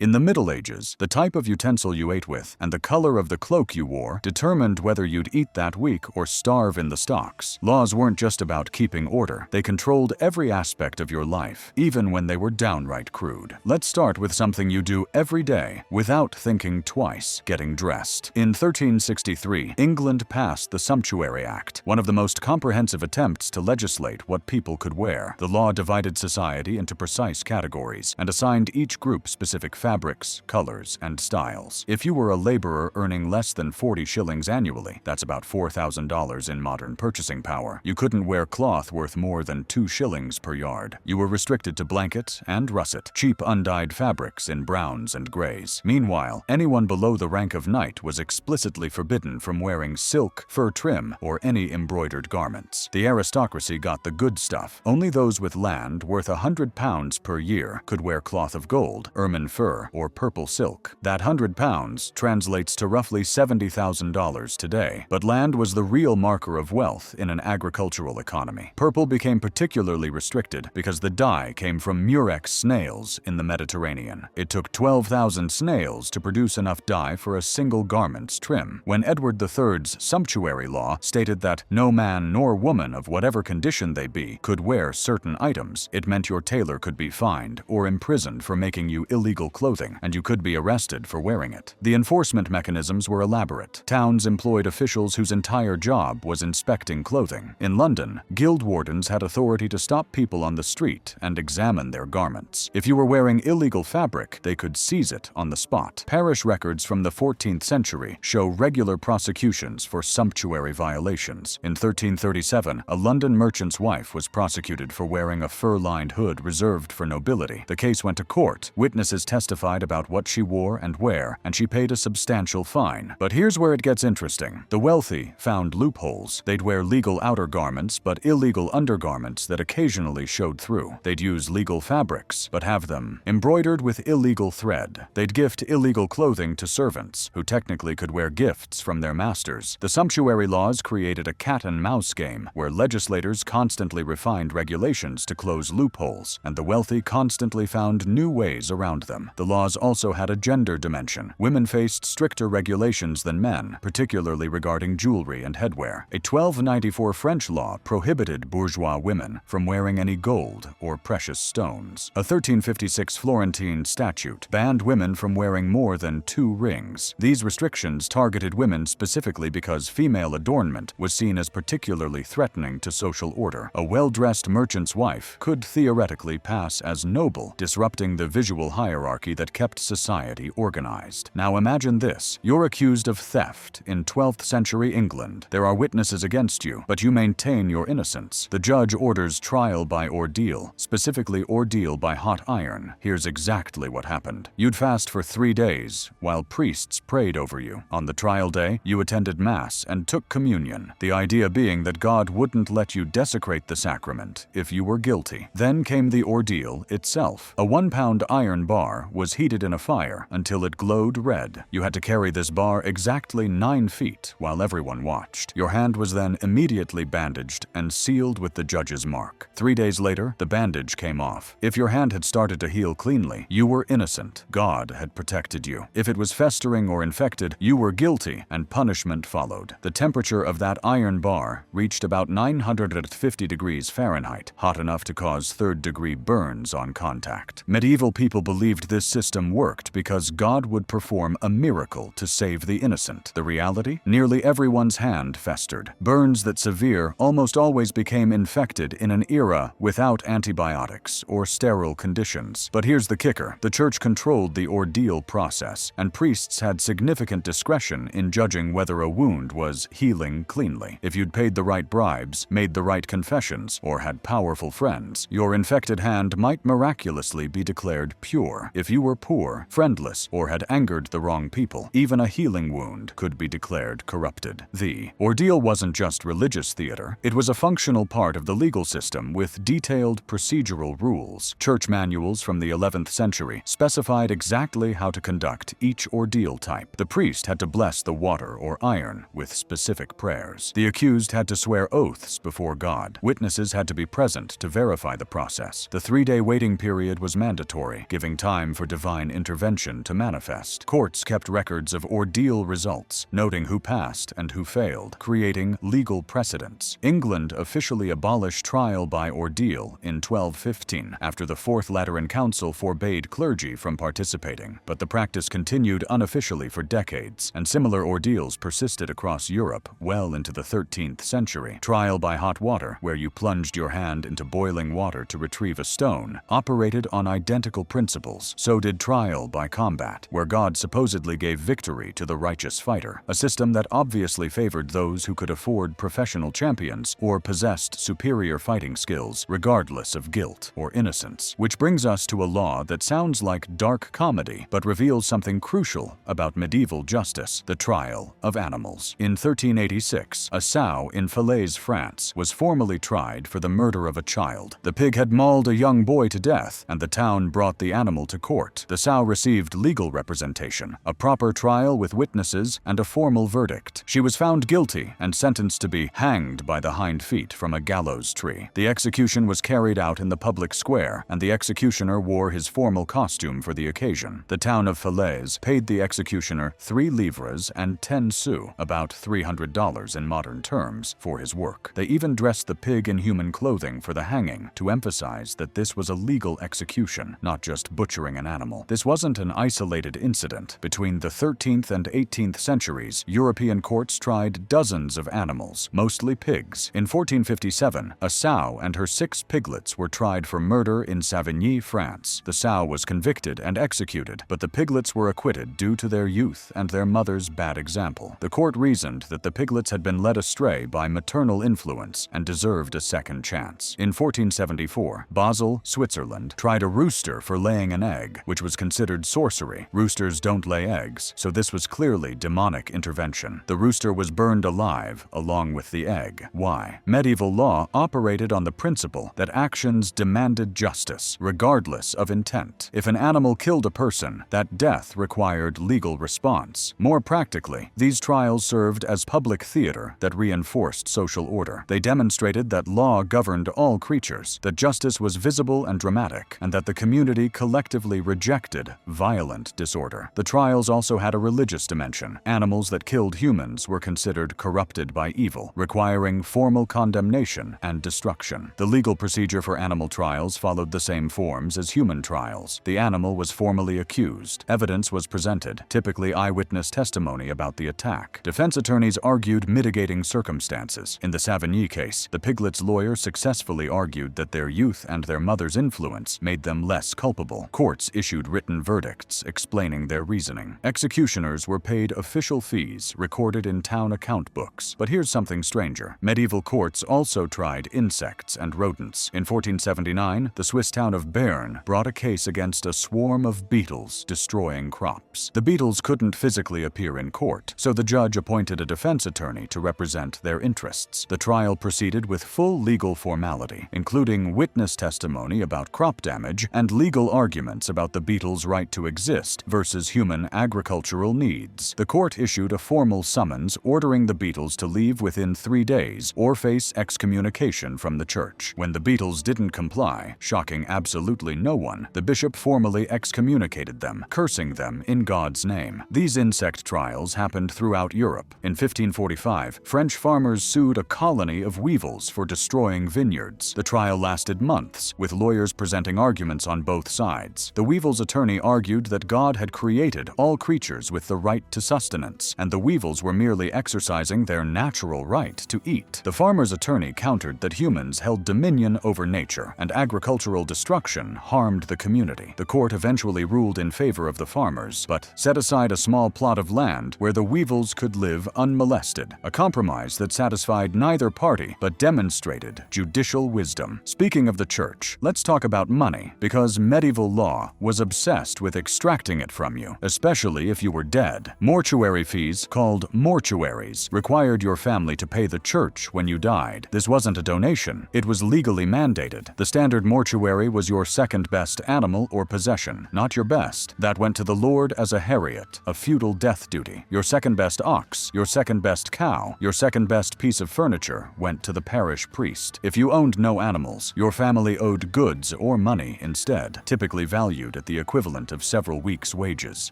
In the Middle Ages, the type of utensil you ate with and the color of the cloak you wore determined whether you'd eat that week or starve in the stocks. Laws weren't just about keeping order, they controlled every aspect of your life, even when they were downright crude. Let's start with something you do every day without thinking twice: getting dressed. In 1363, England passed the Sumptuary Act, one of the most comprehensive attempts to legislate what people could wear. The law divided society into precise categories and assigned each group specific fabrics, colors, and styles. If you were a laborer earning less than 40 shillings annually, that's about $4,000 in modern purchasing power, you couldn't wear cloth worth more than 2 shillings per yard. You were restricted to blanket and russet, cheap undyed fabrics in browns and grays. Meanwhile, anyone below the rank of knight was explicitly forbidden from wearing silk, fur trim, or any embroidered garments. The aristocracy got the good stuff. Only those with land worth £100 per year could wear cloth of gold, ermine fur, or purple silk. That £100 translates to roughly $70,000 today, but land was the real marker of wealth in an agricultural economy. Purple became particularly restricted because the dye came from murex snails in the Mediterranean. It took 12,000 snails to produce enough dye for a single garment's trim. When Edward III's sumptuary law stated that no man nor woman of whatever condition they be could wear certain items, it meant your tailor could be fined or imprisoned for making you illegal clothing, and you could be arrested for wearing it. The enforcement mechanisms were elaborate. Towns employed officials whose entire job was inspecting clothing. In London, guild wardens had authority to stop people on the street and examine their garments. If you were wearing illegal fabric, they could seize it on the spot. Parish records from the 14th century show regular prosecutions for sumptuary violations. In 1337, a London merchant's wife was prosecuted for wearing a fur-lined hood reserved for nobility. The case went to court. Witnesses testified about what she wore and where, and she paid a substantial fine. But here's where it gets interesting. The wealthy found loopholes. They'd wear legal outer garments but illegal undergarments that occasionally showed through. They'd use legal fabrics but have them embroidered with illegal thread. They'd gift illegal clothing to servants, who technically could wear gifts from their masters. The sumptuary laws created a cat-and-mouse game where legislators constantly refined regulations to close loopholes, and the wealthy constantly found new ways around them. The laws also had a gender dimension. Women faced stricter regulations than men, particularly regarding jewelry and headwear. A 1294 French law prohibited bourgeois women from wearing any gold or precious stones. A 1356 Florentine statute banned women from wearing more than 2 rings. These restrictions targeted women specifically because female adornment was seen as particularly threatening to social order. A well-dressed merchant's wife could theoretically pass as noble, disrupting the visual hierarchy that kept society organized. Now imagine this. You're accused of theft in 12th century England. There are witnesses against you, but you maintain your innocence. The judge orders trial by ordeal, specifically ordeal by hot iron. Here's exactly what happened. You'd fast for 3 days, while priests prayed over you. On the trial day, you attended Mass and took communion, the idea being that God wouldn't let you desecrate the sacrament if you were guilty. Then came the ordeal itself. A 1-pound iron bar was heated in a fire until it glowed red. You had to carry this bar exactly 9 feet while everyone watched. Your hand was then immediately bandaged and sealed with the judge's mark. 3 days later, the bandage came off. If your hand had started to heal cleanly, you were innocent. God had protected you. If it was festering or infected, you were guilty, and punishment followed. The temperature of that iron bar reached about 950 degrees Fahrenheit, hot enough to cause third-degree burns on contact. Medieval people believed this system worked because God would perform a miracle to save the innocent. The reality? Nearly everyone's hand festered. Burns that severe almost always became infected in an era without antibiotics or sterile conditions. But here's the kicker. The church controlled the ordeal process, and priests had significant discretion in judging whether a wound was healing cleanly. If you'd paid the right bribes, made the right confessions, or had powerful friends, your infected hand might miraculously be declared pure. If you were poor, friendless, or had angered the wrong people, even a healing wound could be declared corrupted. The ordeal wasn't just religious theater. It was a functional part of the legal system with detailed procedural rules. Church manuals from the 11th century specified exactly how to conduct each ordeal type. The priest had to bless the water or iron with specific prayers. The accused had to swear oaths before God. Witnesses had to be present to verify the process. The 3-day waiting period was mandatory, giving time for divine intervention to manifest. Courts kept records of ordeal results, noting who passed and who failed, creating legal precedents. England officially abolished trial by ordeal in 1215, after the Fourth Lateran Council forbade clergy from participating, but the practice continued unofficially for decades, and similar ordeals persisted across Europe well into the 13th century. Trial by hot water, where you plunged your hand into boiling water to retrieve a stone, operated on identical principles. So did trial by combat, where God supposedly gave victory to the righteous fighter, a system that obviously favored those who could afford professional champions or possessed superior fighting skills, regardless of guilt or innocence. Which brings us to a law that sounds like dark comedy, but reveals something crucial about medieval justice: the trial of animals. In 1386, a sow in Falaise, France, was formally tried for the murder of a child. The pig had mauled a young boy to death, and the town brought the animal to court. The sow received legal representation, a proper trial with witnesses, and a formal verdict. She was found guilty and sentenced to be hanged by the hind feet from a gallows tree. The execution was carried out in the public square, and the executioner wore his formal costume for the occasion. The town of Falaise paid the executioner 3 livres and 10 sous, about $300 in modern terms, for his work. They even dressed the pig in human clothing for the hanging, to emphasize that this was a legal execution, not just butchering an animal. This wasn't an isolated incident. Between the 13th and 18th centuries, European courts tried dozens of animals, mostly pigs. In 1457, a sow and her 6 piglets were tried for murder in Savigny, France. The sow was convicted and executed, but the piglets were acquitted due to their youth and their mother's bad example. The court reasoned that the piglets had been led astray by maternal influence and deserved a second chance. In 1474, Basel, Switzerland, tried a rooster for laying an egg, which was considered sorcery. Roosters don't lay eggs, so this was clearly demonic intervention. The rooster was burned alive, along with the egg. Why? Medieval law operated on the principle that actions demanded justice, regardless of intent. If an animal killed a person, that death required legal response. More practically, these trials served as public theater that reinforced social order. They demonstrated that law governed all creatures, that justice was visible and dramatic, and that the community collectively rejected violent disorder. The trials also had a religious dimension. Animals that killed humans were considered corrupted by evil, requiring formal condemnation and destruction. The legal procedure for animal trials followed the same forms as human trials. The animal was formally accused. Evidence was presented, typically eyewitness testimony about the attack. Defense attorneys argued mitigating circumstances. In the Savigny case, the piglet's lawyer successfully argued that their youth and their mother's influence made them less culpable. Courts issued written verdicts explaining their reasoning. Executioners were paid official fees recorded in town account books. But here's something stranger. Medieval courts also tried insects and rodents. In 1479, the Swiss town of Bern brought a case against a swarm of beetles destroying crops. The beetles couldn't physically appear in court, so the judge appointed a defense attorney to represent their interests. The trial proceeded with full legal formality, including witness testimony about crop damage and legal arguments about the beetles' right to exist versus human agricultural needs. The court issued a formal summons ordering the beetles to leave within 3 days or face excommunication from the church. When the beetles didn't comply, shocking absolutely no one, the bishop formally excommunicated them, cursing them in God's name. These insect trials happened throughout Europe. In 1545, French farmers sued a colony of weevils for destroying vineyards. The trial lasted months, with lawyers presenting arguments on both sides. The weevils' attorney argued that God had created all creatures with the right to sustenance, and the weevils were merely exercising their natural right to eat. The farmer's attorney countered that humans held dominion over nature, and agricultural destruction harmed the community. The court eventually ruled in favor of the farmers, but set aside a small plot of land where the weevils could live unmolested, a compromise that satisfied neither party but demonstrated judicial wisdom. Speaking of the church, let's talk about money, because medieval law was obsessed with extracting it from you, especially if you were dead. Mortuary fees, called mortuaries, required your family to pay the church when you died. This wasn't a donation, it was legally mandated. The standard mortuary was your second best animal or possession, not your best. That went to the Lord as a heriot, a feudal death duty. Your second best ox, your second best cow, your second best piece of furniture went to the parish priest. If you owned no animals, your family owed goods or money instead, typically valued at the equivalent of several weeks' wages.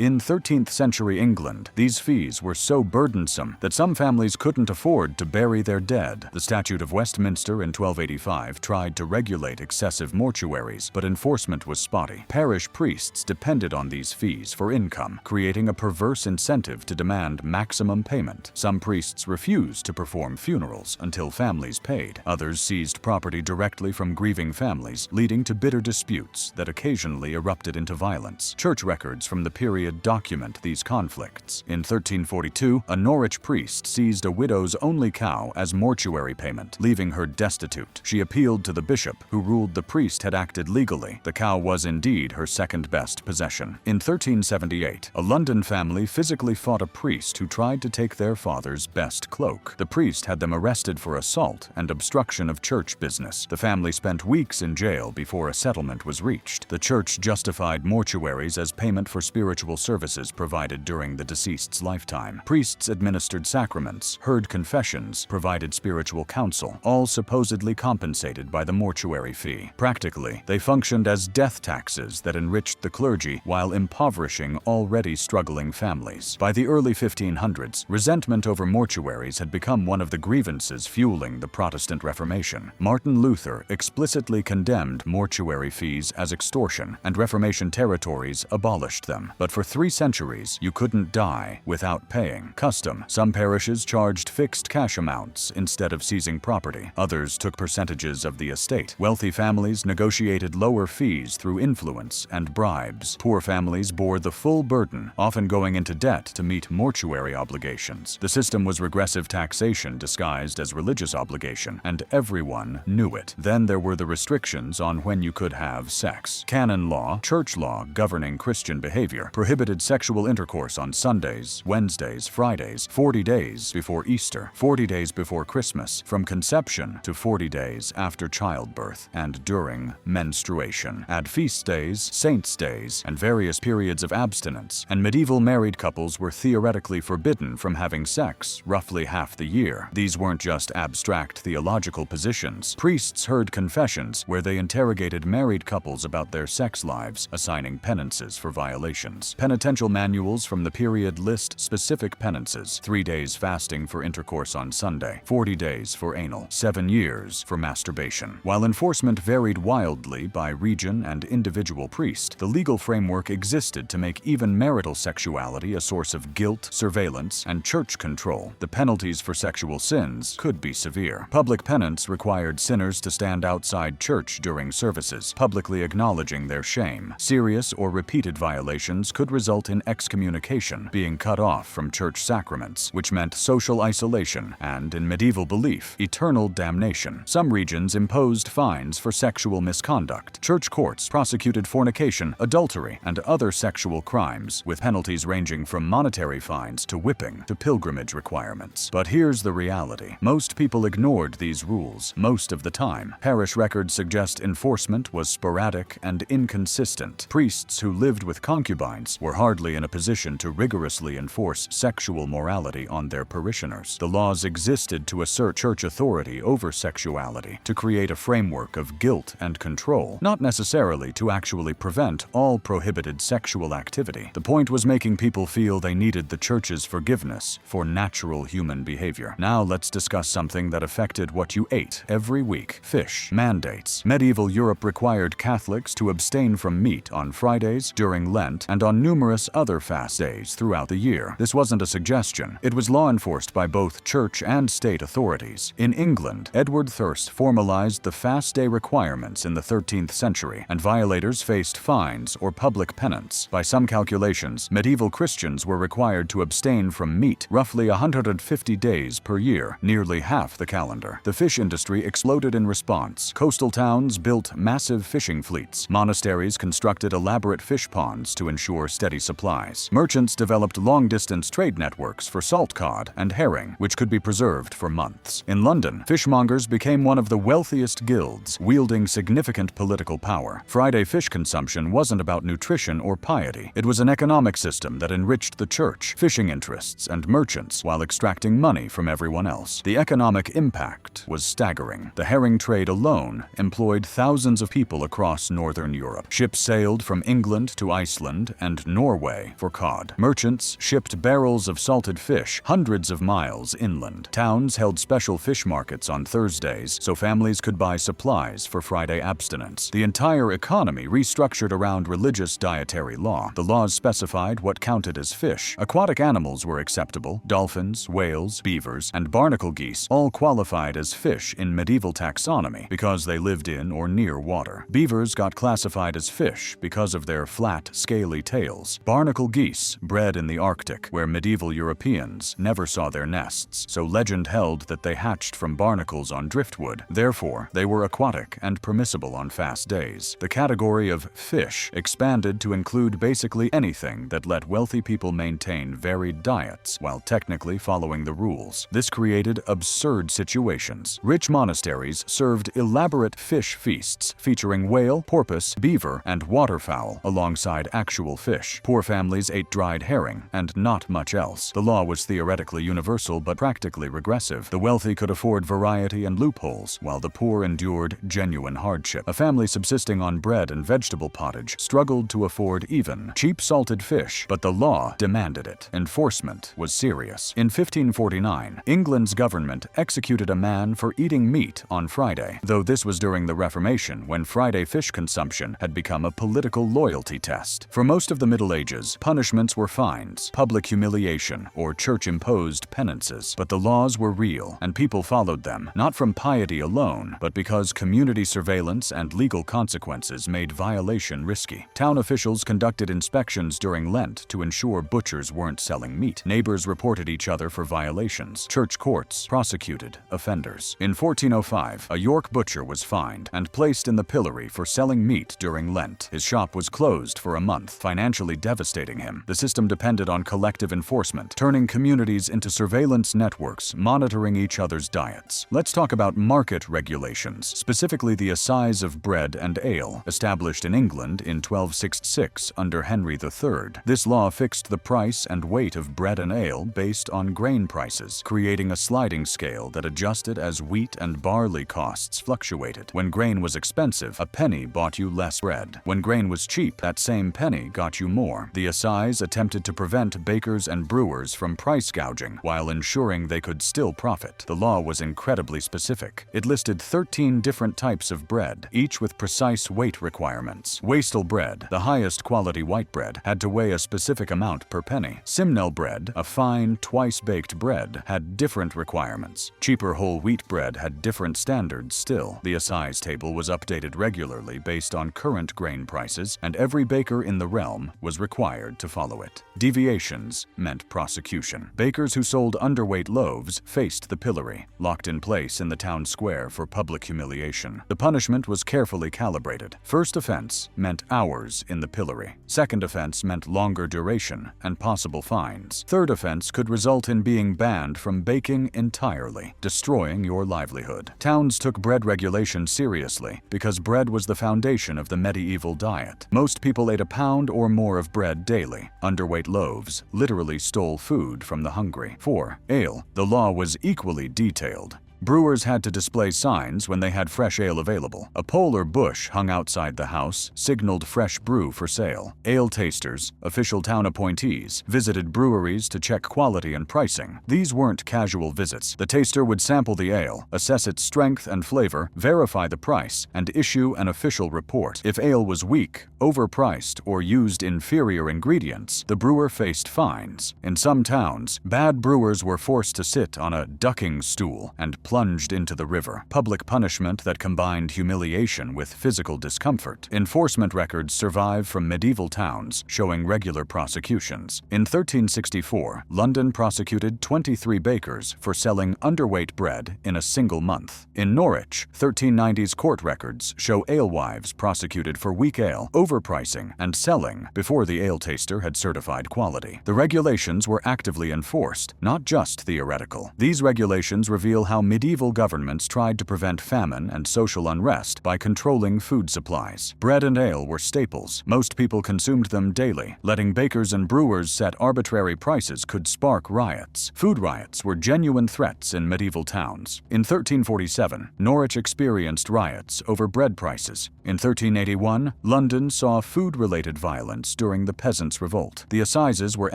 In 13th century England, these fees were so burdensome that some families couldn't afford to bury their dead. The Statute of Westminster in 1285 tried to regulate excessive mortuaries, but enforcement was spotty. Parish priests depended on these fees for income, creating a perverse incentive to demand maximum payment. Some priests refused to perform funerals until families paid. Others seized property directly from grieving families, leading to bitter disputes that occasionally erupted into violence. Church records from the period document these conflicts. In 1342, a Norwich priest seized a widow's only cow as mortuary payment, leaving her destitute. She appealed to the bishop, who ruled the priest had acted legally. The cow was indeed her second-best possession. In 1378, a London family physically fought a priest who tried to take their father's best cloak. The priest had them arrested for assault and obstruction of church business. The family spent weeks in jail before a settlement was reached. The church justified mortuaries as payment for spiritual services provided during the deceased's lifetime. Priests administered sacraments, heard confessions, provided spiritual counsel, all supposedly compensated by the mortuary fee. Practically, they functioned as death taxes that enriched the clergy while impoverishing already struggling families. By the early 1500s, resentment over mortuaries had become one of the grievances fueling the Protestant Reformation. Martin Luther explicitly condemned mortuary fees as extortion, and Reformation territories abolished them. But for 3 centuries, you couldn't die without paying. Custom: some parishes charged fixed cash amounts instead of seizing property. Others took percentages of the estate. Wealthy families negotiated lower fees through influence and bribes. Poor families bore the full burden, often going into debt to meet mortuary obligations. The system was regressive taxation disguised as religious obligation, and everyone knew it. Then there were the restrictions on when you could have sex. Canon law, church law governing Christian behavior, prohibited sexual intercourse on Sundays, Wednesdays, Fridays, 40 days before Easter, 40 days before Christmas, from conception to 40 days after childbirth, and during menstruation. Add feast days, saints' days, and various periods of abstinence, and medieval married couples were theoretically forbidden from having sex roughly half the year. These weren't just abstract theological positions. Priests heard confessions where they interrogated married couples about their sex lives, assigning penances for violations. Penitential manuals from the period list specific penances: 3 days fasting for intercourse on Sunday, 40 days for anal, 7 years for masturbation. While enforcement varied wildly by region and individual priest, the legal framework existed to make even marital sexuality a source of guilt, surveillance, and church control. The penalties for sexual sins could be severe. Public penance required sinners to stand outside church during services, publicly acknowledging their shame. Serious or repeated violations could result in excommunication, being cut off from church sacraments, which meant social isolation and, in medieval belief, eternal damnation. Some regions imposed fines for sexual misconduct. Church courts prosecuted fornication, adultery, and other sexual crimes, with penalties ranging from monetary fines to whipping to pilgrimage requirements. But here's the reality. Most people ignored these rules most of the time. Parish records suggest enforcement was sporadic and inconsistent. Priests who lived with concubines were hardly in a position to rigorously enforce sexual morality on their parishioners. The laws existed to assert church authority over sexuality, to create a framework of guilt and control, not necessarily to actually prevent all prohibited sexual activity. The point was making people feel they needed the church's forgiveness for natural human behavior. Now let's discuss something that affected what you ate every week: fish. Mandates. Medieval Europe required Catholics to abstain from meat on Fridays, during Lent, and on numerous other fast days throughout the year. This wasn't a suggestion. It was law enforced by both church and state authorities. In England, Edward Thirst formalized the fast day requirements in the 13th century, and violators faced fines or public penance. By some calculations, medieval Christians were required to abstain from meat roughly 150 days per year, nearly half the calendar. The fish industry exploded in response. Coastal towns built massive fishing fleets. Monasteries constructed elaborate fish ponds to ensure steady supplies. Merchants developed long-distance trade networks for salt cod and herring, which could be preserved for months. In London, fishmongers became one of the wealthiest guilds, wielding significant political power. Friday fish consumption wasn't about nutrition or piety. It was an economic system that enriched the church, fishing interests, and merchants while extracting money from everyone else. The economic impact was staggering. The herring trade alone employed thousands of people across northern Europe. Ships sailed from England to Iceland and Norway for cod. Merchants shipped barrels of salted fish hundreds of miles inland. Towns held special fish markets on Thursdays so families could buy supplies for Friday abstinence. The entire economy restructured around religious dietary law. The laws specified what counted as fish. Aquatic animals were acceptable. Dolphins, whales, beavers, and barnacle geese all qualified as fish in medieval taxonomy because they lived in or near water. Beavers got classified as fish because of their flat, scaly tails. Barnacle geese bred in the Arctic, where medieval Europeans never saw their nests, so legend held that they hatched from barnacles on driftwood. Therefore, they were aquatic and permissible on fast days. The category of fish expanded to include basically anything that let wealthy people maintain varied diets while technically following the rules. This created absurd situations. Rich monasteries served elaborate fish feasts featuring whale, porpoise, beaver, and waterfowl alongside actual fish. Poor families ate dried herring and not much else. The law was theoretically universal but practically regressive. The wealthy could afford variety and loopholes, while the poor endured genuine hardship. A family subsisting on bread and vegetable pottage struggled to afford even cheap salted fish, but the law demanded it. Enforcement was serious. In 1549, England's government executed a man for eating meat on Friday, though this was during the Reformation when Friday fish consumption had become a political loyalty test. For most of the Middle Ages, punishments were fines, public humiliation, or church-imposed penances. But the laws were real, and people followed them, not from piety alone, but because community surveillance and legal consequences made violation risky. Town officials conducted inspections during Lent to ensure butchers weren't selling meat. Neighbors reported each other for violations. Church courts prosecuted offenders. In 1405, a York butcher was fined and placed in the pillory for selling meat during Lent. His shop was closed for a month, financially devastating him. The system depended on collective enforcement, turning communities into surveillance networks, monitoring each other's diets. Let's talk about market regulations, specifically the assize of bread and ale, established in England in 1266 under Henry III. This law fixed the price and weight of bread and ale based on grain prices, creating a sliding scale that adjusted as wheat and barley costs fluctuated. When grain was expensive, a penny bought you less bread. When grain was cheap, that same penny got you more. The assize attempted to prevent bakers and brewers from price gouging while ensuring they could still profit. The law was incredibly specific. It listed 13 different types of bread, each with precise weight requirements. Wastel bread, the highest quality white bread, had to weigh a specific amount per penny. Simnel bread, a fine, twice-baked bread, had different requirements. Cheaper whole wheat bread had different standards still. The assize table was updated regularly based on current grain prices, and every baker in the realm was required to follow it. Deviations meant prosecution. Bakers who sold underweight loaves faced the pillory, locked in place in the town square for public humiliation. The punishment was carefully calibrated. First offense meant hours in the pillory. Second offense meant longer duration and possible fines. Third offense could result in being banned from baking entirely, destroying your livelihood. Towns took bread regulation seriously because bread was the foundation of the medieval diet. Most people ate a pound or more of bread daily. Underweight loaves literally stole food from the hungry. 4. Ale. The law was equally detailed. Brewers had to display signs when they had fresh ale available. A pole or bush hung outside the house signaled fresh brew for sale. Ale tasters, official town appointees, visited breweries to check quality and pricing. These weren't casual visits. The taster would sample the ale, assess its strength and flavor, verify the price, and issue an official report. If ale was weak, overpriced, or used inferior ingredients, the brewer faced fines. In some towns, bad brewers were forced to sit on a ducking stool and plunged into the river. Public punishment that combined humiliation with physical discomfort. Enforcement records survive from medieval towns, showing regular prosecutions. In 1364, London prosecuted 23 bakers for selling underweight bread in a single month. In Norwich, 1390s court records show alewives prosecuted for weak ale, overpricing, and selling before the ale taster had certified quality. The regulations were actively enforced, not just theoretical. These regulations reveal how medieval medieval governments tried to prevent famine and social unrest by controlling food supplies. Bread and ale were staples. Most people consumed them daily. Letting bakers and brewers set arbitrary prices could spark riots. Food riots were genuine threats in medieval towns. In 1347, Norwich experienced riots over bread prices. In 1381, London saw food-related violence during the Peasants' Revolt. The assizes were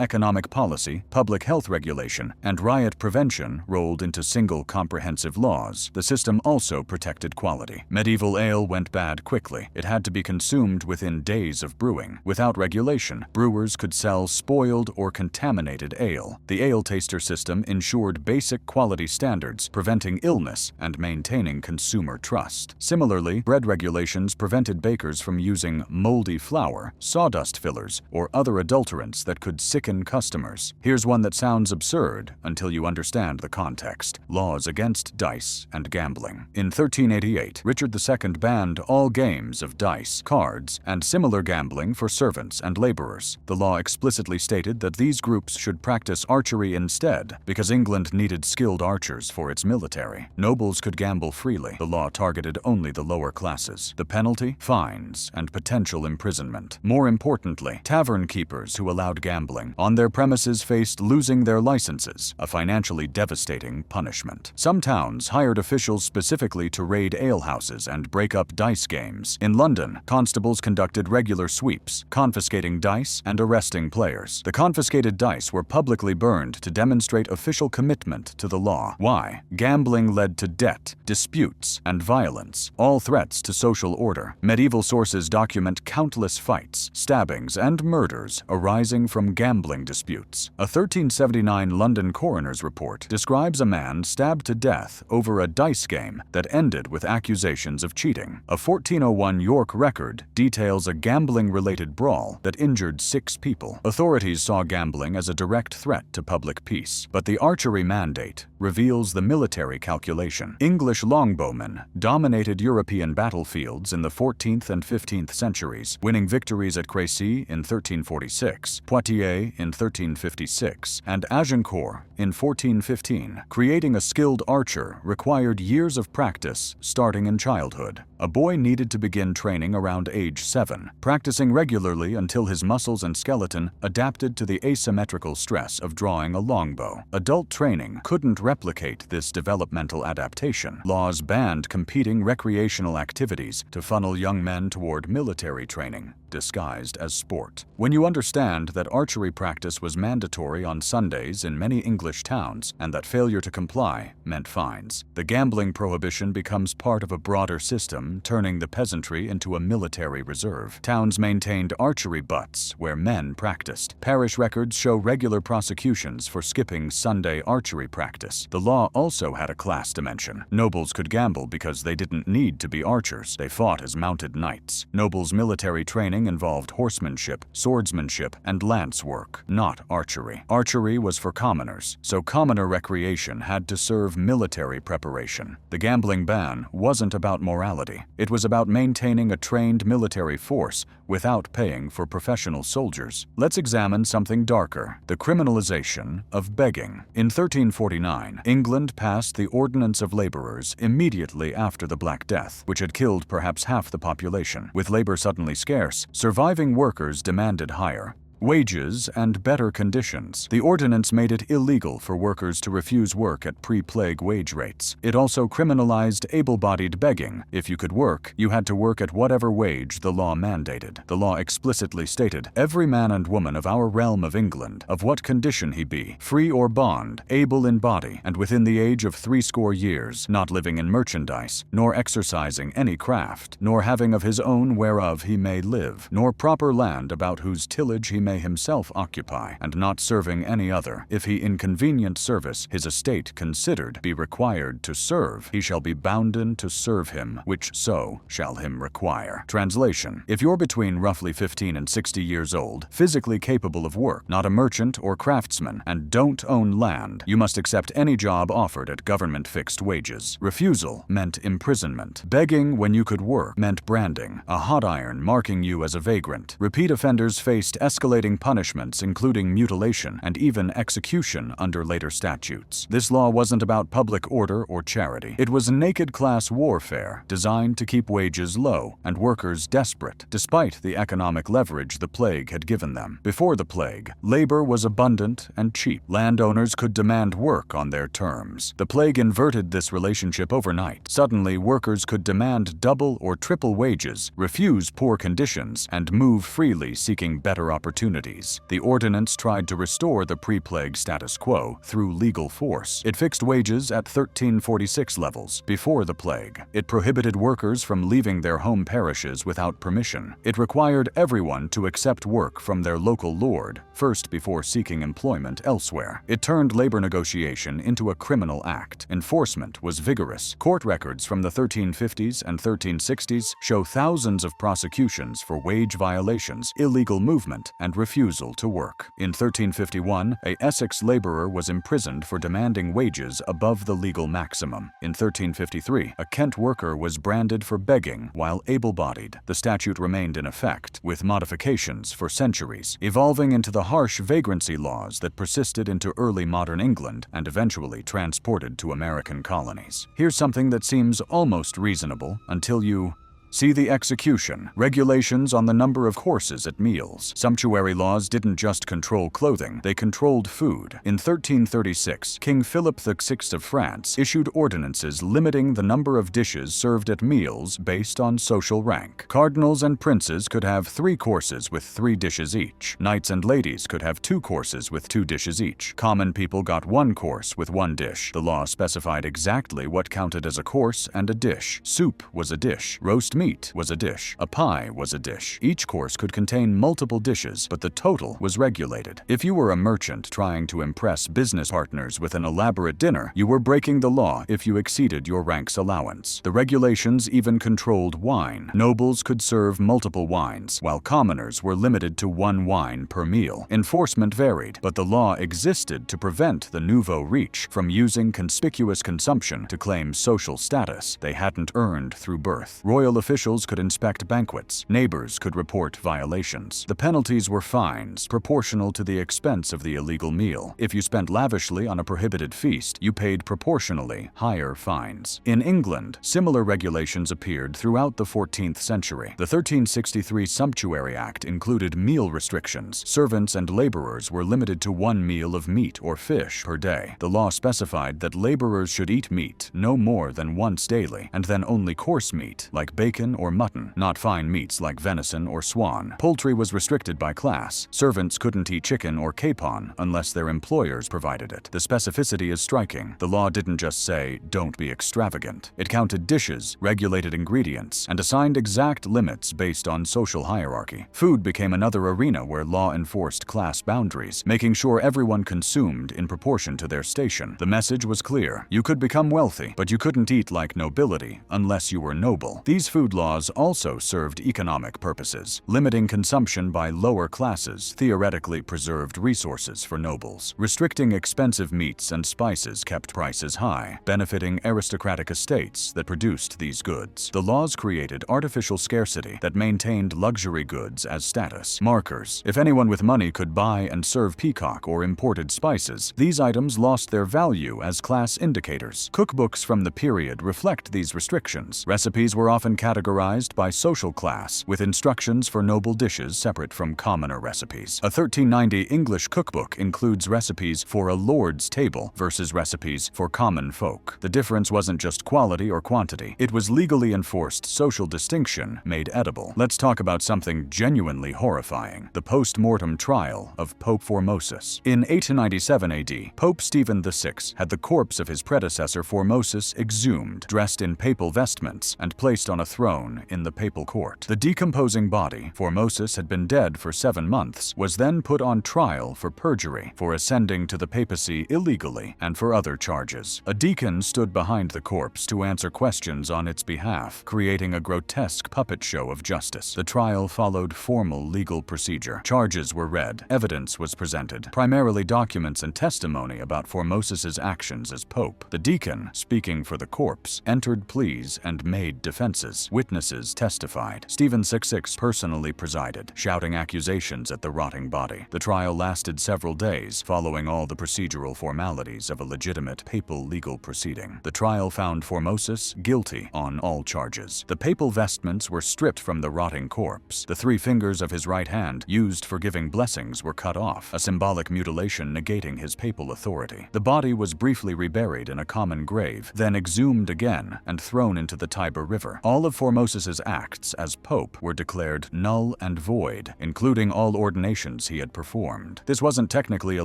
economic policy, public health regulation, and riot prevention rolled into single comprehensive laws. The system also protected quality. Medieval ale went bad quickly. It had to be consumed within days of brewing. Without regulation, brewers could sell spoiled or contaminated ale. The ale taster system ensured basic quality standards, preventing illness and maintaining consumer trust. Similarly, bread regulations prevented bakers from using moldy flour, sawdust fillers, or other adulterants that could sicken customers. Here's one that sounds absurd until you understand the context: laws against dice and gambling. In 1388, Richard II banned all games of dice, cards, and similar gambling for servants and laborers. The law explicitly stated that these groups should practice archery instead, because England needed skilled archers for its military. Nobles could gamble freely. The law targeted only the lower classes. The penalty? Fines and potential imprisonment. More importantly, tavern keepers who allowed gambling on their premises faced losing their licenses, a financially devastating punishment. Some towns hired officials specifically to raid alehouses and break up dice games. In London, constables conducted regular sweeps, confiscating dice and arresting players. The confiscated dice were publicly burned to demonstrate official commitment to the law. Why? Gambling led to debt, disputes, and violence, all threats to social order. Medieval sources document countless fights, stabbings, and murders arising from gambling disputes. A 1379 London coroner's report describes a man stabbed to death over a dice game that ended with accusations of cheating. A 1401 York record details a gambling-related brawl that injured 6 people. Authorities saw gambling as a direct threat to public peace, but the archery mandate reveals the military calculation. English longbowmen dominated European battlefields in the 14th and 15th centuries, winning victories at Crécy in 1346, Poitiers in 1356, and Agincourt in 1415. Creating a skilled archer required years of practice starting in childhood. A boy needed to begin training around age 7, practicing regularly until his muscles and skeleton adapted to the asymmetrical stress of drawing a longbow. Adult training couldn't replicate this developmental adaptation. Laws banned competing recreational activities to funnel young men toward military training, disguised as sport. When you understand that archery practice was mandatory on Sundays in many English towns and that failure to comply meant fines, the gambling prohibition becomes part of a broader system, turning the peasantry into a military reserve. Towns maintained archery butts where men practiced. Parish records show regular prosecutions for skipping Sunday archery practice. The law also had a class dimension. Nobles could gamble because they didn't need to be archers. They fought as mounted knights. Nobles' military training involved horsemanship, swordsmanship, and lance work, not archery. Archery was for commoners, so commoner recreation had to serve military preparation. The gambling ban wasn't about morality. It was about maintaining a trained military force without paying for professional soldiers. Let's examine something darker: the criminalization of begging. In 1349, England passed the Ordinance of Laborers immediately after the Black Death, which had killed perhaps half the population. With labor suddenly scarce, surviving workers demanded higher wages and better conditions. The ordinance made it illegal for workers to refuse work at pre-plague wage rates. It also criminalized able-bodied begging. If you could work, you had to work at whatever wage the law mandated. The law explicitly stated, "Every man and woman of our realm of England, of what condition he be, free or bond, able in body, and within the age of 80 years, not living in merchandise, nor exercising any craft, nor having of his own whereof he may live, nor proper land about whose tillage he may himself occupy, and not serving any other, if he in convenient service his estate considered be required to serve, he shall be bounden to serve him, which so shall him require." Translation: if you're between roughly 15 and 60 years old, physically capable of work, not a merchant or craftsman, and don't own land, you must accept any job offered at government-fixed wages. Refusal meant imprisonment. Begging when you could work meant branding, a hot iron marking you as a vagrant. Repeat offenders faced escalating stipulating punishments including mutilation and even execution under later statutes. This law wasn't about public order or charity. It was naked class warfare designed to keep wages low and workers desperate, despite the economic leverage the plague had given them. Before the plague, labor was abundant and cheap. Landowners could demand work on their terms. The plague inverted this relationship overnight. Suddenly, workers could demand double or triple wages, refuse poor conditions, and move freely seeking better opportunities. The ordinance tried to restore the pre-plague status quo through legal force. It fixed wages at 1346 levels before the plague. It prohibited workers from leaving their home parishes without permission. It required everyone to accept work from their local lord, first before seeking employment elsewhere. It turned labor negotiation into a criminal act. Enforcement was vigorous. Court records from the 1350s and 1360s show thousands of prosecutions for wage violations, illegal movement, and refusal to work. In 1351, a Essex laborer was imprisoned for demanding wages above the legal maximum. In 1353, a Kent worker was branded for begging while able-bodied. The statute remained in effect, with modifications for centuries, evolving into the harsh vagrancy laws that persisted into early modern England and eventually transported to American colonies. Here's something that seems almost reasonable until you see the execution. Regulations on the number of courses at meals. Sumptuary laws didn't just control clothing, they controlled food. In 1336, King Philip VI of France issued ordinances limiting the number of dishes served at meals based on social rank. Cardinals and princes could have 3 courses with 3 dishes each. Knights and ladies could have 2 courses with 2 dishes each. Common people got 1 course with 1 dish. The law specified exactly what counted as a course and a dish. Soup was a dish. Roast meat was a dish. A pie was a dish. Each course could contain multiple dishes, but the total was regulated. If you were a merchant trying to impress business partners with an elaborate dinner, you were breaking the law if you exceeded your rank's allowance. The regulations even controlled wine. Nobles could serve multiple wines, while commoners were limited to 1 wine per meal. Enforcement varied, but the law existed to prevent the nouveau riche from using conspicuous consumption to claim social status they hadn't earned through birth. Royal officials could inspect banquets. Neighbors could report violations. The penalties were fines, proportional to the expense of the illegal meal. If you spent lavishly on a prohibited feast, you paid proportionally higher fines. In England, similar regulations appeared throughout the 14th century. The 1363 Sumptuary Act included meal restrictions. Servants and laborers were limited to 1 meal of meat or fish per day. The law specified that laborers should eat meat no more than once daily, and then only coarse meat, like bacon or mutton, not fine meats like venison or swan. Poultry was restricted by class. Servants couldn't eat chicken or capon unless their employers provided it. The specificity is striking. The law didn't just say, "Don't be extravagant." It counted dishes, regulated ingredients, and assigned exact limits based on social hierarchy. Food became another arena where law enforced class boundaries, making sure everyone consumed in proportion to their station. The message was clear. You could become wealthy, but you couldn't eat like nobility unless you were noble. These food laws also served economic purposes. Limiting consumption by lower classes theoretically preserved resources for nobles. Restricting expensive meats and spices kept prices high, benefiting aristocratic estates that produced these goods. The laws created artificial scarcity that maintained luxury goods as status markers. If anyone with money could buy and serve peacock or imported spices, these items lost their value as class indicators. Cookbooks from the period reflect these restrictions. Recipes were often categorized by social class, with instructions for noble dishes separate from commoner recipes. A 1390 English cookbook includes recipes for a lord's table versus recipes for common folk. The difference wasn't just quality or quantity, it was legally enforced social distinction made edible. Let's talk about something genuinely horrifying: the post-mortem trial of Pope Formosus. In 897 AD, Pope Stephen VI had the corpse of his predecessor Formosus exhumed, dressed in papal vestments, and placed on a throne in the papal court. The decomposing body, Formosus had been dead for 7 months, was then put on trial for perjury, for ascending to the papacy illegally, and for other charges. A deacon stood behind the corpse to answer questions on its behalf, creating a grotesque puppet show of justice. The trial followed formal legal procedure. Charges were read, evidence was presented, primarily documents and testimony about Formosus's actions as pope. The deacon, speaking for the corpse, entered pleas and made defenses. Witnesses testified. Stephen 6 personally presided, shouting accusations at the rotting body. The trial lasted several days, following all the procedural formalities of a legitimate papal legal proceeding. The trial found Formosus guilty on all charges. The papal vestments were stripped from the rotting corpse. The 3 fingers of his right hand, used for giving blessings, were cut off, a symbolic mutilation negating his papal authority. The body was briefly reburied in a common grave, then exhumed again and thrown into the Tiber River. All of Formosus's acts as pope were declared null and void, including all ordinations he had performed. This wasn't technically a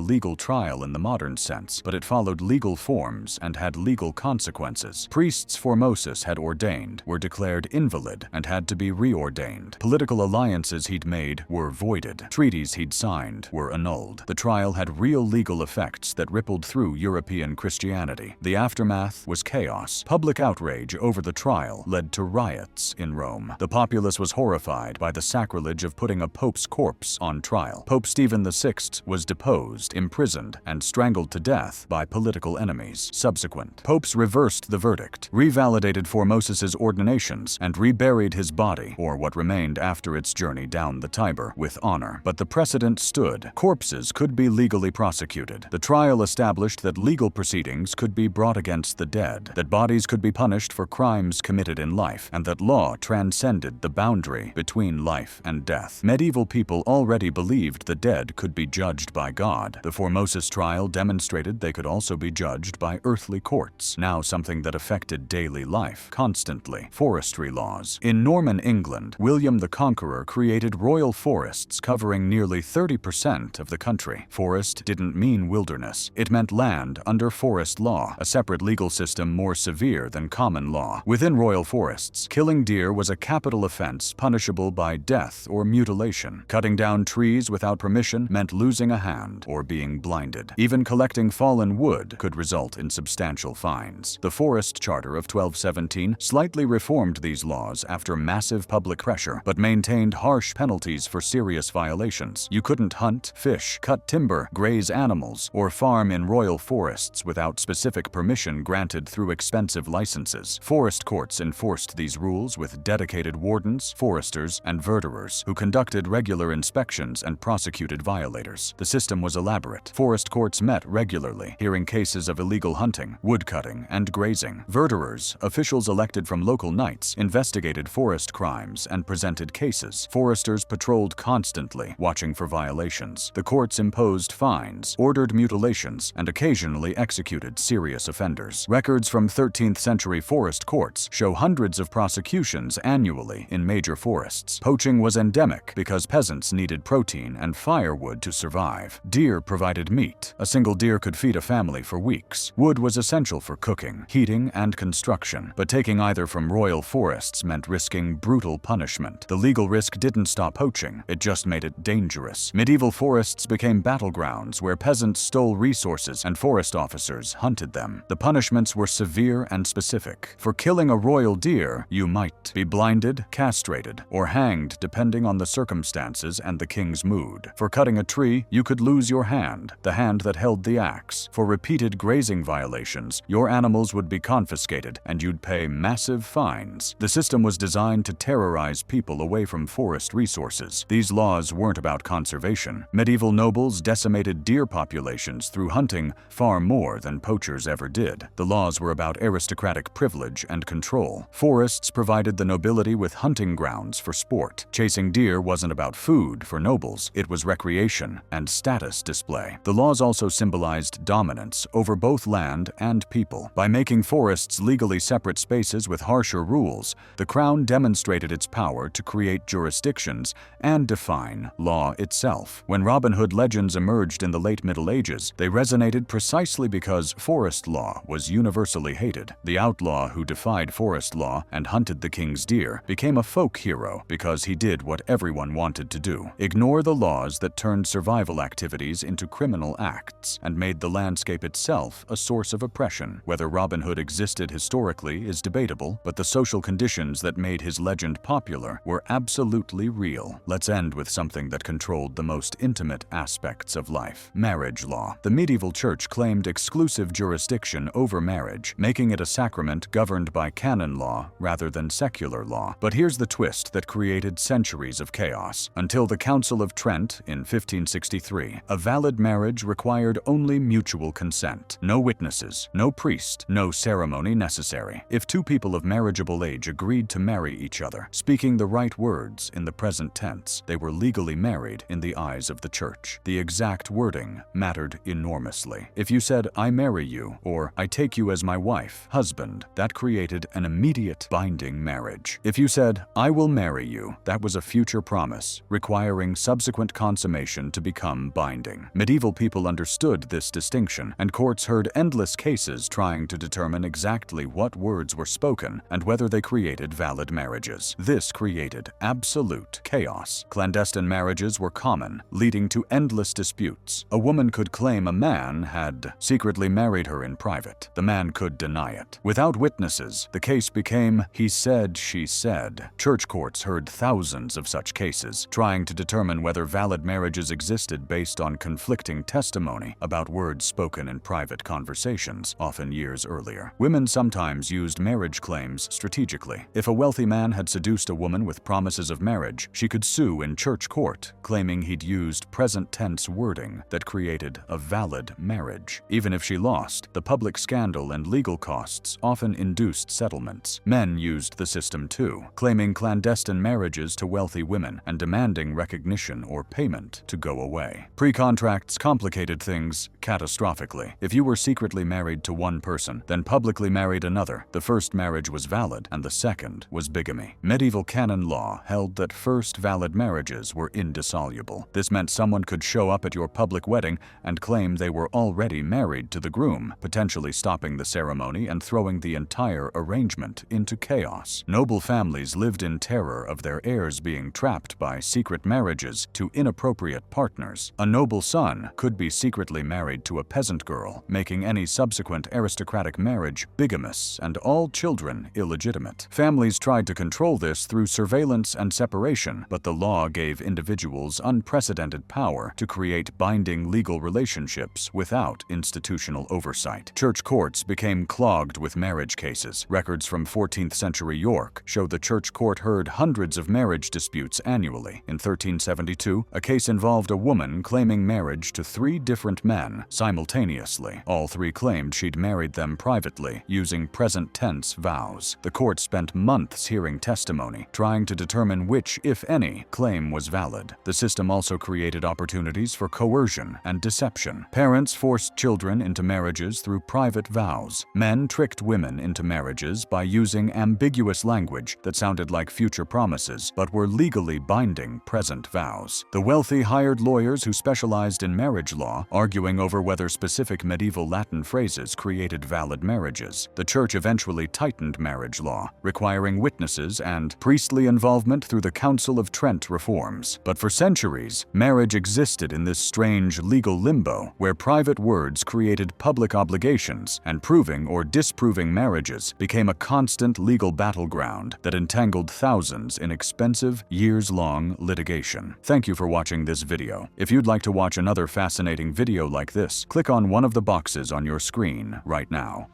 legal trial in the modern sense, but it followed legal forms and had legal consequences. Priests Formosus had ordained were declared invalid and had to be reordained. Political alliances he'd made were voided. Treaties he'd signed were annulled. The trial had real legal effects that rippled through European Christianity. The aftermath was chaos. Public outrage over the trial led to riots in Rome. The populace was horrified by the sacrilege of putting a pope's corpse on trial. Pope Stephen VI was deposed, imprisoned, and strangled to death by political enemies. Subsequent popes reversed the verdict, revalidated Formosus's ordinations, and reburied his body, or what remained after its journey down the Tiber, with honor. But the precedent stood. Corpses could be legally prosecuted. The trial established that legal proceedings could be brought against the dead, that bodies could be punished for crimes committed in life, and that law transcended the boundary between life and death. Medieval people already believed the dead could be judged by God. The Formosus trial demonstrated they could also be judged by earthly courts, now something that affected daily life constantly. Forestry laws. In Norman England, William the Conqueror created royal forests covering nearly 30% of the country. Forest didn't mean wilderness. It meant land under forest law, a separate legal system more severe than common law. Within royal forests, killing deer was a capital offense punishable by death or mutilation. Cutting down trees without permission meant losing a hand or being blinded. Even collecting fallen wood could result in substantial fines. The Forest Charter of 1217 slightly reformed these laws after massive public pressure, but maintained harsh penalties for serious violations. You couldn't hunt, fish, cut timber, graze animals, or farm in royal forests without specific permission granted through expensive licenses. Forest courts enforced these rules with dedicated wardens, foresters, and verderers who conducted regular inspections and prosecuted violators. The system was elaborate. Forest courts met regularly, hearing cases of illegal hunting, woodcutting, and grazing. Verderers, officials elected from local knights, investigated forest crimes and presented cases. Foresters patrolled constantly, watching for violations. The courts imposed fines, ordered mutilations, and occasionally executed serious offenders. Records from 13th century forest courts show hundreds of prosecutions annually in major forests. Poaching was endemic because peasants needed protein and firewood to survive. Deer provided meat. A single deer could feed a family for weeks. Wood was essential for cooking, heating, and construction, but taking either from royal forests meant risking brutal punishment. The legal risk didn't stop poaching, it just made it dangerous. Medieval forests became battlegrounds where peasants stole resources and forest officers hunted them. The punishments were severe and specific. For killing a royal deer, you might be blinded, castrated, or hanged depending on the circumstances and the king's mood. For cutting a tree, you could lose your hand, the hand that held the axe. For repeated grazing violations, your animals would be confiscated and you'd pay massive fines. The system was designed to terrorize people away from forest resources. These laws weren't about conservation. Medieval nobles decimated deer populations through hunting far more than poachers ever did. The laws were about aristocratic privilege and control. Forests provided the nobility with hunting grounds for sport. Chasing deer wasn't about food for nobles, it was recreation and status display. The laws also symbolized dominance over both land and people. By making forests legally separate spaces with harsher rules, the crown demonstrated its power to create jurisdictions and define law itself. When Robin Hood legends emerged in the late Middle Ages, they resonated precisely because forest law was universally hated. The outlaw who defied forest law and hunted the king's deer became a folk hero because he did what everyone wanted to do: ignore the laws that turned survival activities into criminal acts and made the landscape itself a source of oppression. Whether Robin Hood existed historically is debatable, but the social conditions that made his legend popular were absolutely real. Let's end with something that controlled the most intimate aspects of life: marriage law. The medieval church claimed exclusive jurisdiction over marriage, making it a sacrament governed by canon law rather than secular law. But here's the twist that created centuries of chaos. Until the Council of Trent in 1563, a valid marriage required only mutual consent. No witnesses, no priest, no ceremony necessary. If two people of marriageable age agreed to marry each other, speaking the right words in the present tense, they were legally married in the eyes of the church. The exact wording mattered enormously. If you said, "I marry you," or "I take you as my wife, husband," that created an immediate binding marriage. If you said, "I will marry you," that was a future promise, requiring subsequent consummation to become binding. Medieval people understood this distinction, and courts heard endless cases trying to determine exactly what words were spoken and whether they created valid marriages. This created absolute chaos. Clandestine marriages were common, leading to endless disputes. A woman could claim a man had secretly married her in private. The man could deny it. Without witnesses, the case became he said, she said. Church courts heard thousands of such cases, trying to determine whether valid marriages existed based on conflicting testimony about words spoken in private conversations, often years earlier. Women sometimes used marriage claims strategically. If a wealthy man had seduced a woman with promises of marriage, she could sue in church court, claiming he'd used present tense wording that created a valid marriage. Even if she lost, the public scandal and legal costs often induced settlements. Men used the system too, claiming clandestine marriages to wealthy women and demanding recognition or payment to go away. Pre-contracts complicated things catastrophically. If you were secretly married to one person, then publicly married another, the first marriage was valid and the second was bigamy. Medieval canon law held that first valid marriages were indissoluble. This meant someone could show up at your public wedding and claim they were already married to the groom, potentially stopping the ceremony and throwing the entire arrangement into chaos. Noble families lived in terror of their heirs being trapped by secret marriages to inappropriate partners. A noble son could be secretly married to a peasant girl, making any subsequent aristocratic marriage bigamous and all children illegitimate. Families tried to control this through surveillance and separation, but the law gave individuals unprecedented power to create binding legal relationships without institutional oversight. Church courts became clogged with marriage cases. Records from 14th century York show the church court heard hundreds of marriage disputes annually. In 1372, a case involved a woman claiming marriage to 3 different men simultaneously. All 3 claimed she'd married them privately, using present tense vows. The court spent months hearing testimony, trying to determine which, if any, claim was valid. The system also created opportunities for coercion and deception. Parents forced children into marriages through private vows. Men tricked women into marriages by using ambiguous language that sounded like future promises but were legally binding present vows. The wealthy hired lawyers who specialized in marriage law, arguing over whether specific medieval Latin phrases created valid marriages. The church eventually tightened marriage law, requiring witnesses and priestly involvement through the Council of Trent reforms. But for centuries, marriage existed in this strange legal limbo where private words created public obligations, and proving or disproving marriages became a constant legal battleground that entangled thousands in expensive, years-long litigation. Thank you for watching this video. If you'd like to watch another fascinating video like this, click on one of the boxes on your screen right now.